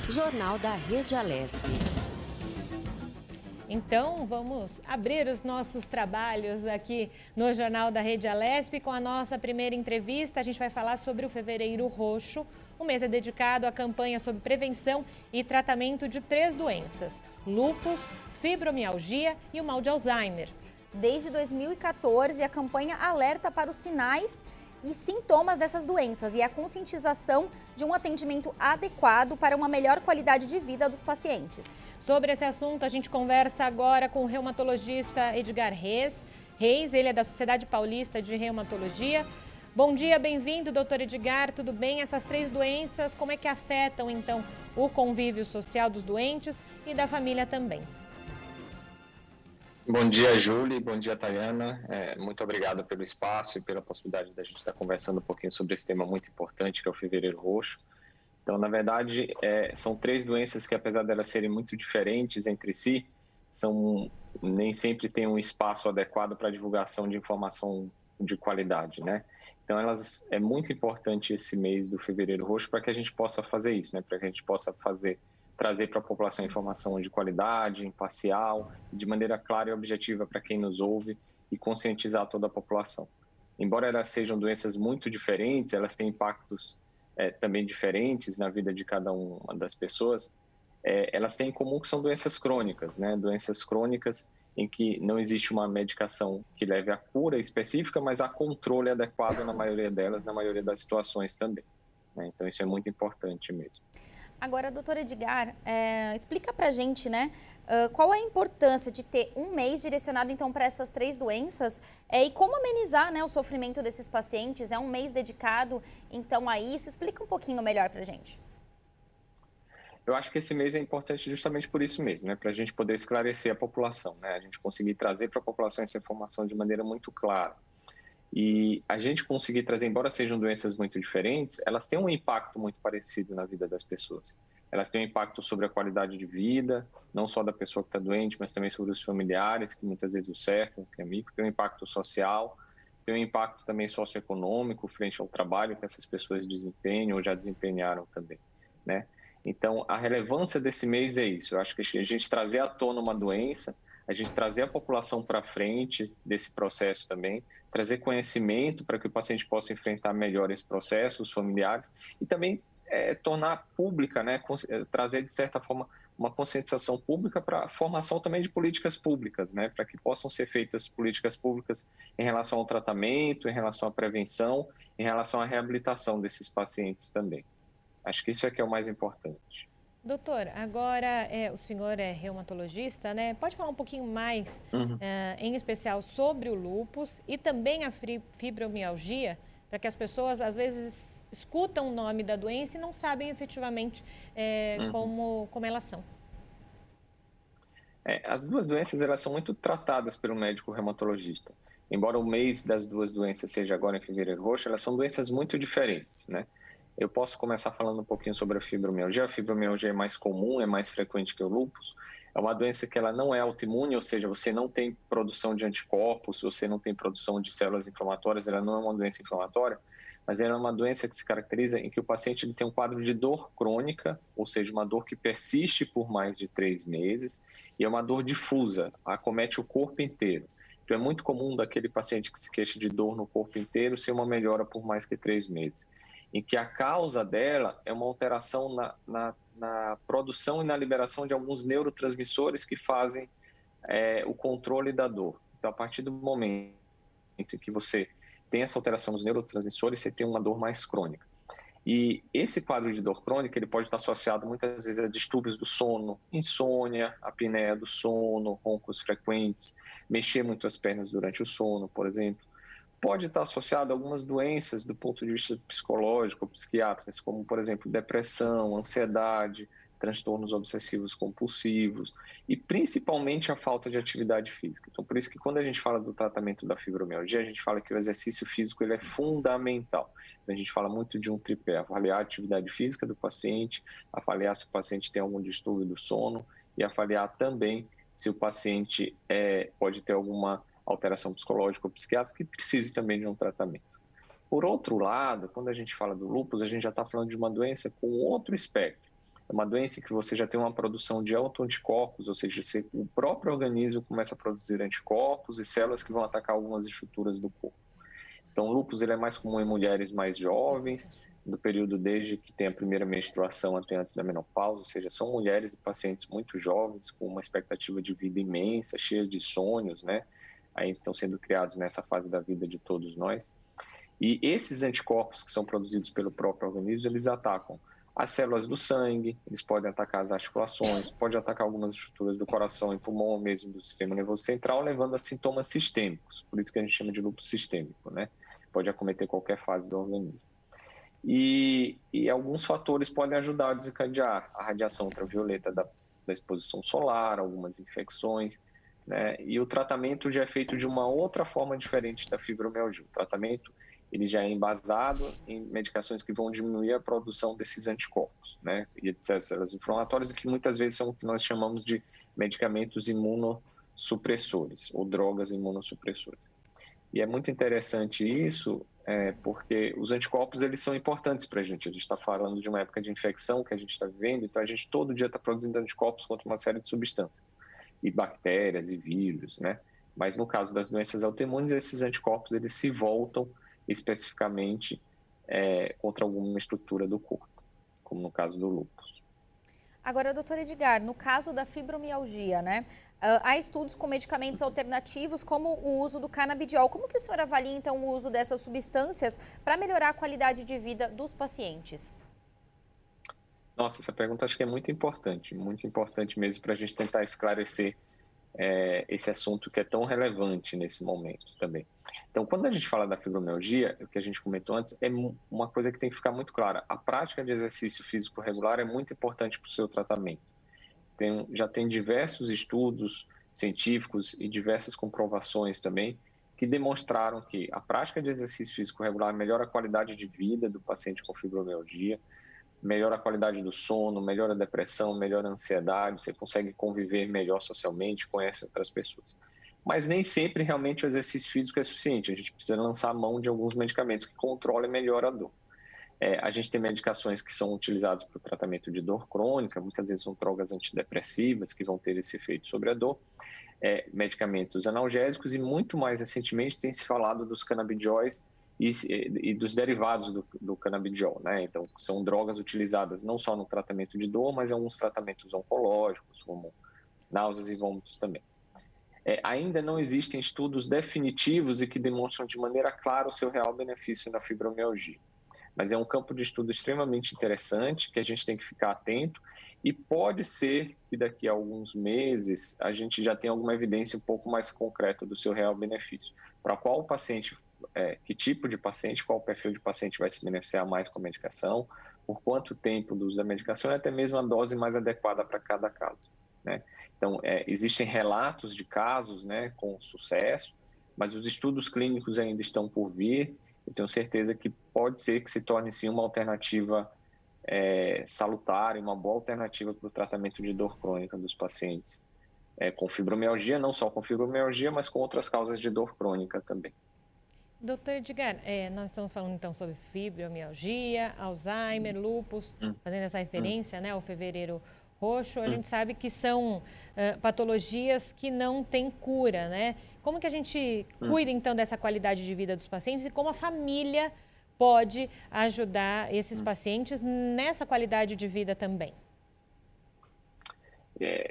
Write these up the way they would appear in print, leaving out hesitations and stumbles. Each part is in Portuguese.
Jornal da Rede Alesp. Então, vamos abrir os nossos trabalhos aqui no Jornal da Rede Alesp com a nossa primeira entrevista. A gente vai falar sobre o Fevereiro Roxo. O mês é dedicado à campanha sobre prevenção e tratamento de 3 doenças: lúpus, fibromialgia e o mal de Alzheimer. Desde 2014, a campanha alerta para os sinais e sintomas dessas doenças e a conscientização de um atendimento adequado para uma melhor qualidade de vida dos pacientes. Sobre esse assunto, a gente conversa agora com o reumatologista Edgar Reis. Ele é da Sociedade Paulista de Reumatologia. Bom dia, bem-vindo, doutor Edgar. Tudo bem? Essas 3 doenças, como é que afetam, então, o convívio social dos doentes e da família também? Bom dia, Júlia. Bom dia, Tayana. Muito obrigado pelo espaço e pela possibilidade da gente estar conversando um pouquinho sobre esse tema muito importante, que é o Fevereiro Roxo. Então, na verdade, são 3 doenças que, apesar de elas serem muito diferentes entre si, nem sempre têm um espaço adequado para divulgação de informação de qualidade, né? Então, é muito importante esse mês do Fevereiro Roxo para que a gente possa fazer isso, né? Para que a gente possa trazer para a população informação de qualidade, imparcial, de maneira clara e objetiva para quem nos ouve e conscientizar toda a população. Embora elas sejam doenças muito diferentes, elas têm impactos também diferentes na vida de cada uma das pessoas. Elas têm em comum que são doenças crônicas, né? Doenças crônicas em que não existe uma medicação que leve à cura específica, mas a controle adequado na maioria delas, na maioria das situações também, né? Então, isso é muito importante mesmo. Agora, doutor Edgar, explica pra gente, né, qual a importância de ter um mês direcionado, então, para essas 3 doenças e como amenizar, né, o sofrimento desses pacientes. É um mês dedicado, então, a isso. Explica um pouquinho melhor pra gente. Eu acho que esse mês é importante justamente por isso mesmo, né, para a gente poder esclarecer a população, né, a gente conseguir trazer para a população essa informação de maneira muito clara. E a gente conseguir trazer, embora sejam doenças muito diferentes, elas têm um impacto muito parecido na vida das pessoas. Elas têm um impacto sobre a qualidade de vida, não só da pessoa que está doente, mas também sobre os familiares, que muitas vezes o cercam, que é amigo. Tem um impacto social, tem um impacto também socioeconômico frente ao trabalho que essas pessoas desempenham ou já desempenharam também, né? Então, a relevância desse mês é isso. Eu acho que a gente trazer à tona uma doença, a gente trazer a população para frente desse processo também, trazer conhecimento para que o paciente possa enfrentar melhor esse processo, os familiares, e também tornar pública, né, trazer, de certa forma, uma conscientização pública para a formação também de políticas públicas, né, para que possam ser feitas políticas públicas em relação ao tratamento, em relação à prevenção, em relação à reabilitação desses pacientes também. Acho que isso é que é o mais importante. Doutor, agora o senhor é reumatologista, né? Pode falar um pouquinho mais, em especial, sobre o lúpus e também a fibromialgia, para que as pessoas, às vezes, escutam o nome da doença e não sabem efetivamente como elas são. As 2 doenças, elas são muito tratadas pelo médico reumatologista. Embora o mês das 2 doenças seja agora em Fevereiro Roxo, elas são doenças muito diferentes, né? Eu posso começar falando um pouquinho sobre a fibromialgia. A fibromialgia é mais comum, é mais frequente que o lúpus. É uma doença que ela não é autoimune, ou seja, você não tem produção de anticorpos, você não tem produção de células inflamatórias, ela não é uma doença inflamatória, mas ela é uma doença que se caracteriza em que o paciente ele tem um quadro de dor crônica, ou seja, uma dor que persiste por mais de 3 meses, e é uma dor difusa, acomete o corpo inteiro. Então, é muito comum daquele paciente que se queixa de dor no corpo inteiro ser uma melhora por mais que 3 meses. Em que a causa dela é uma alteração na produção e na liberação de alguns neurotransmissores que fazem o controle da dor. Então, a partir do momento em que você tem essa alteração nos neurotransmissores, você tem uma dor mais crônica. E esse quadro de dor crônica ele pode estar associado muitas vezes a distúrbios do sono, insônia, apneia do sono, roncos frequentes, mexer muito as pernas durante o sono, por exemplo. Pode estar associado a algumas doenças do ponto de vista psicológico, psiquiátricas, como, por exemplo, depressão, ansiedade, transtornos obsessivos compulsivos e principalmente a falta de atividade física. Então, por isso que quando a gente fala do tratamento da fibromialgia, a gente fala que o exercício físico ele é fundamental. A gente fala muito de um tripé, avaliar a atividade física do paciente, avaliar se o paciente tem algum distúrbio do sono e avaliar também se o paciente pode ter alguma alteração psicológica ou psiquiátrica que precise também de um tratamento. Por outro lado, quando a gente fala do lúpus, a gente já está falando de uma doença com outro espectro. É uma doença que você já tem uma produção de autoanticorpos, ou seja, o próprio organismo começa a produzir anticorpos e células que vão atacar algumas estruturas do corpo. Então, o lúpus ele é mais comum em mulheres mais jovens, do período desde que tem a primeira menstruação até antes da menopausa, ou seja, são mulheres e pacientes muito jovens, com uma expectativa de vida imensa, cheias de sonhos, né? Aí estão sendo criados nessa fase da vida de todos nós. E esses anticorpos que são produzidos pelo próprio organismo, eles atacam as células do sangue, eles podem atacar as articulações, pode atacar algumas estruturas do coração e pulmão, mesmo do sistema nervoso central, levando a sintomas sistêmicos, por isso que a gente chama de lúpus sistêmico, né? Pode acometer qualquer fase do organismo. E alguns fatores podem ajudar a desencadear a radiação ultravioleta da exposição solar, algumas infecções, né? E o tratamento já é feito de uma outra forma diferente da fibromialgia. O tratamento ele já é embasado em medicações que vão diminuir a produção desses anticorpos, né? E de células inflamatórias, que muitas vezes são o que nós chamamos de medicamentos imunossupressores ou drogas imunossupressoras. E é muito interessante isso, porque os anticorpos eles são importantes para a gente. A gente está falando de uma época de infecção que a gente está vivendo, então a gente todo dia está produzindo anticorpos contra uma série de substâncias, e bactérias e vírus, né? Mas no caso das doenças autoimunes, esses anticorpos eles se voltam especificamente contra alguma estrutura do corpo, como no caso do lúpus. Agora, doutor Edgar, no caso da fibromialgia, né? Há estudos com medicamentos alternativos, como o uso do canabidiol. Como que o senhor avalia, então, o uso dessas substâncias para melhorar a qualidade de vida dos pacientes? Nossa, essa pergunta acho que é muito importante mesmo para a gente tentar esclarecer esse assunto que é tão relevante nesse momento também. Então, quando a gente fala da fibromialgia, o que a gente comentou antes, é uma coisa que tem que ficar muito clara. A prática de exercício físico regular é muito importante para o seu tratamento. Já tem diversos estudos científicos e diversas comprovações também que demonstraram que a prática de exercício físico regular melhora a qualidade de vida do paciente com fibromialgia, melhora a qualidade do sono, melhora a depressão, melhora a ansiedade, você consegue conviver melhor socialmente, conhece outras pessoas. Mas nem sempre realmente o exercício físico é suficiente, a gente precisa lançar a mão de alguns medicamentos que controlam e melhoram a dor. A gente tem medicações que são utilizadas para o tratamento de dor crônica, muitas vezes são drogas antidepressivas que vão ter esse efeito sobre a dor, medicamentos analgésicos e muito mais recentemente tem se falado dos canabidióis e dos derivados do canabidiol, né? Então, são drogas utilizadas não só no tratamento de dor, mas em alguns tratamentos oncológicos, como náuseas e vômitos também. Ainda não existem estudos definitivos e que demonstram de maneira clara o seu real benefício na fibromialgia. Mas é um campo de estudo extremamente interessante que a gente tem que ficar atento e pode ser que daqui a alguns meses a gente já tenha alguma evidência um pouco mais concreta do seu real benefício. Para qual paciente, que tipo de paciente, qual perfil de paciente vai se beneficiar mais com a medicação, por quanto tempo do uso da medicação e até mesmo a dose mais adequada para cada caso, né? Então, existem relatos de casos, né, com sucesso, mas os estudos clínicos ainda estão por vir. Eu tenho certeza que pode ser que se torne sim uma alternativa salutar e uma boa alternativa para o tratamento de dor crônica dos pacientes com fibromialgia, não só com fibromialgia, mas com outras causas de dor crônica também. Doutor Edgar, nós estamos falando então sobre fibromialgia, Alzheimer, lúpus, fazendo essa referência, né, ao fevereiro roxo. A gente sabe que são patologias que não têm cura, né? Como que a gente cuida então dessa qualidade de vida dos pacientes e como a família pode ajudar esses pacientes nessa qualidade de vida também?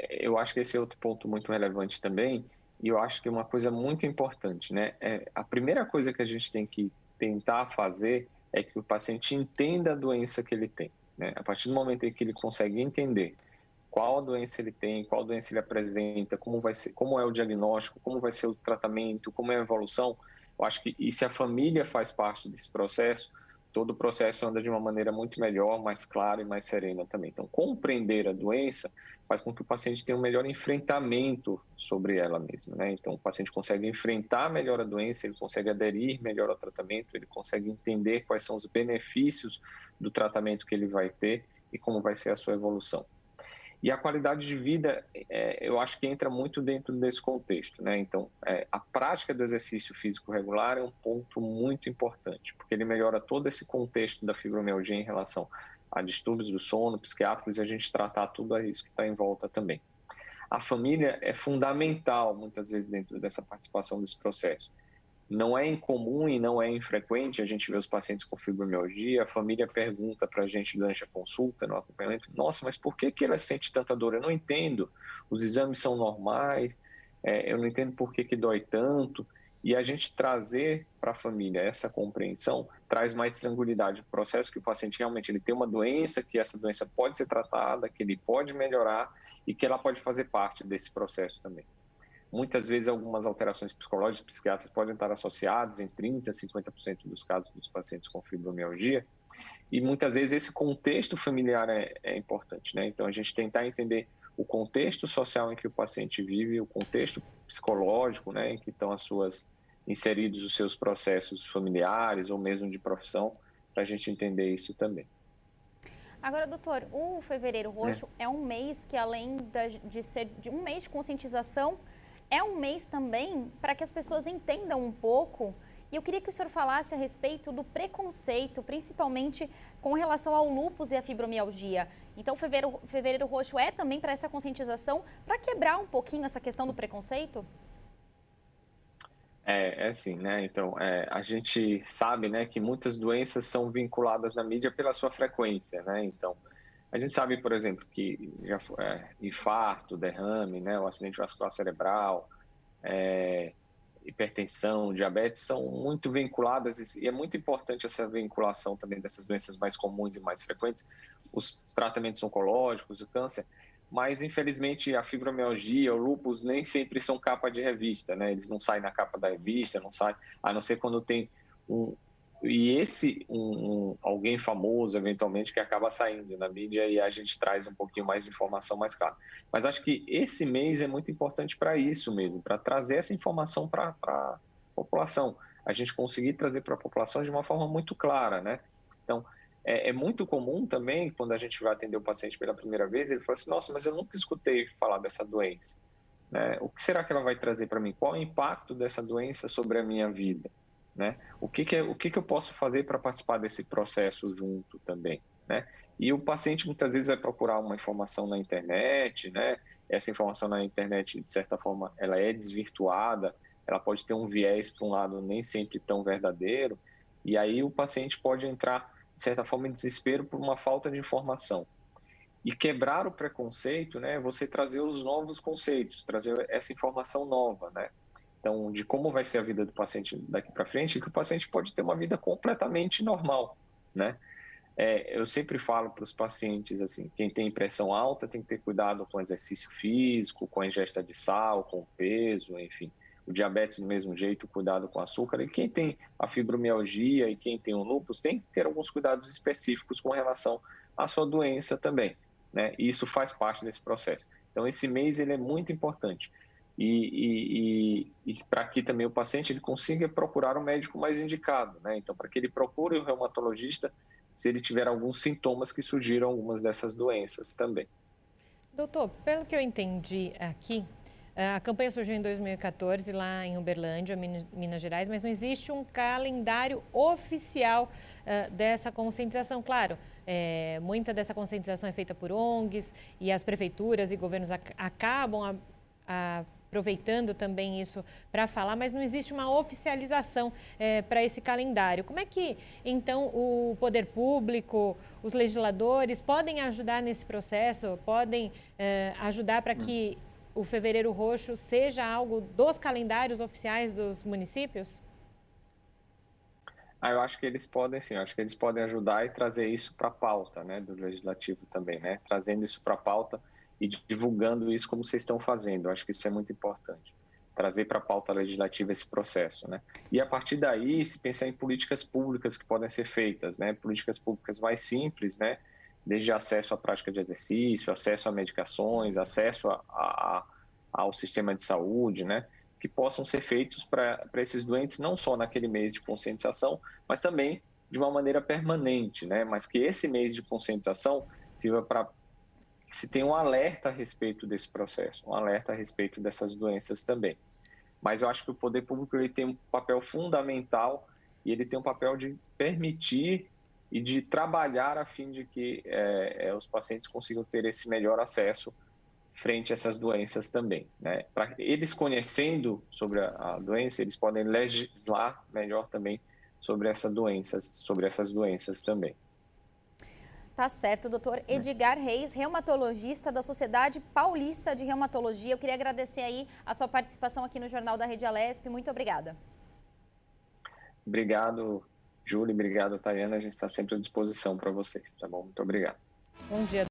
Eu acho que esse é outro ponto muito relevante também, e eu acho que é uma coisa muito importante, né? A primeira coisa que a gente tem que tentar fazer é que o paciente entenda a doença que ele tem, né? A partir do momento em que ele consegue entender qual a doença ele tem, qual doença ele apresenta, como vai ser, como é o diagnóstico, como vai ser o tratamento, como é a evolução, eu acho que e se a família faz parte desse processo, todo o processo anda de uma maneira muito melhor, mais clara e mais serena também. Então, compreender a doença faz com que o paciente tenha um melhor enfrentamento sobre ela mesma, né? Então, o paciente consegue enfrentar melhor a doença, ele consegue aderir melhor ao tratamento, ele consegue entender quais são os benefícios do tratamento que ele vai ter e como vai ser a sua evolução. E a qualidade de vida, eu acho que entra muito dentro desse contexto, né? Então, a prática do exercício físico regular é um ponto muito importante, porque ele melhora todo esse contexto da fibromialgia em relação a distúrbios do sono, psiquiátricos, e a gente tratar tudo isso que está em volta também. A família é fundamental, muitas vezes, dentro dessa participação desse processo. Não é incomum e não é infrequente a gente ver os pacientes com fibromialgia, a família pergunta para a gente durante a consulta, no acompanhamento, nossa, mas por que ela sente tanta dor? Eu não entendo, os exames são normais, eu não entendo por que dói tanto. E a gente trazer para a família essa compreensão traz mais tranquilidade para o processo, que o paciente realmente ele tem uma doença, que essa doença pode ser tratada, que ele pode melhorar e que ela pode fazer parte desse processo também. Muitas vezes, algumas alterações psicológicas, psiquiátricas podem estar associadas em 30% a 50% dos casos dos pacientes com fibromialgia, e muitas vezes esse contexto familiar é importante, né? Então, a gente tentar entender o contexto social em que o paciente vive, o contexto psicológico, né, em que estão inseridos os seus processos familiares ou mesmo de profissão, para a gente entender isso também. Agora, doutor, o Fevereiro Roxo é um mês que, além de ser um mês de conscientização, é um mês também para que as pessoas entendam um pouco. E eu queria que o senhor falasse a respeito do preconceito, principalmente com relação ao lúpus e à fibromialgia. Então, o Fevereiro Roxo é também para essa conscientização, para quebrar um pouquinho essa questão do preconceito? É sim, né? Então, a gente sabe, né, que muitas doenças são vinculadas na mídia pela sua frequência, né? Então, a gente sabe, por exemplo, que infarto, derrame, né, o acidente vascular cerebral, hipertensão, diabetes são muito vinculadas, e é muito importante essa vinculação também dessas doenças mais comuns e mais frequentes, os tratamentos oncológicos, o câncer, mas infelizmente a fibromialgia, o lúpus nem sempre são capa de revista, né? Eles não saem na capa da revista, não saem, a não ser quando tem alguém famoso, eventualmente, que acaba saindo na mídia e a gente traz um pouquinho mais de informação mais clara. Mas acho que esse mês é muito importante para isso mesmo, para trazer essa informação para a população. A gente conseguir trazer para a população de uma forma muito clara, né? Então, é muito comum também, quando a gente vai atender o paciente pela primeira vez, ele fala assim, nossa, mas eu nunca escutei falar dessa doença, né? O que será que ela vai trazer para mim? Qual é o impacto dessa doença sobre a minha vida? Né? O que eu posso fazer para participar desse processo junto também, né? E o paciente muitas vezes vai procurar uma informação na internet, né? Essa informação na internet, de certa forma, ela é desvirtuada, ela pode ter um viés para um lado nem sempre tão verdadeiro, e aí o paciente pode entrar, de certa forma, em desespero por uma falta de informação. E quebrar o preconceito, né? Você trazer os novos conceitos, trazer essa informação nova, né? Então, de como vai ser a vida do paciente daqui para frente, que o paciente pode ter uma vida completamente normal, né? Eu sempre falo para os pacientes, assim, quem tem pressão alta tem que ter cuidado com o exercício físico, com a ingesta de sal, com o peso, enfim. O diabetes, do mesmo jeito, cuidado com o açúcar. E quem tem a fibromialgia e quem tem o lúpus tem que ter alguns cuidados específicos com relação à sua doença também, né? E isso faz parte desse processo. Então, esse mês ele é muito importante. E para que também o paciente ele consiga procurar o médico mais indicado, né? Então, para que ele procure o reumatologista se ele tiver alguns sintomas que surgiram algumas dessas doenças também. Doutor, pelo que eu entendi aqui, a campanha surgiu em 2014 lá em Uberlândia, Minas Gerais, mas não existe um calendário oficial dessa conscientização. Claro, muita dessa conscientização é feita por ONGs e as prefeituras e governos acabam aproveitando também isso para falar, mas não existe uma oficialização para esse calendário. Como é que, então, o poder público, os legisladores podem ajudar nesse processo, podem ajudar para que o Fevereiro Roxo seja algo dos calendários oficiais dos municípios? Eu acho que eles podem sim, eu acho que eles podem ajudar e trazer isso para a pauta, né, do legislativo também, né, trazendo isso para a pauta e divulgando isso como vocês estão fazendo. Eu acho que isso é muito importante, trazer para a pauta legislativa esse processo, né? E a partir daí, se pensar em políticas públicas que podem ser feitas, né? Políticas públicas mais simples, né? Desde acesso à prática de exercício, acesso a medicações, acesso ao sistema de saúde, né? Que possam ser feitos para esses doentes, não só naquele mês de conscientização, mas também de uma maneira permanente, né? Mas que esse mês de conscientização sirva para se tem um alerta a respeito desse processo, um alerta a respeito dessas doenças também. Mas eu acho que o poder público ele tem um papel fundamental e ele tem um papel de permitir e de trabalhar a fim de que os pacientes consigam ter esse melhor acesso frente a essas doenças também, né? Para eles conhecendo sobre a doença, eles podem legislar melhor também sobre essas doenças também. Tá certo, doutor Edgar Reis, reumatologista da Sociedade Paulista de Reumatologia. Eu queria agradecer aí a sua participação aqui no Jornal da Rede Alesp. Muito obrigada. Obrigado, Júlia. Obrigado, Tayana. A gente está sempre à disposição para vocês, tá bom? Muito obrigado. Bom dia.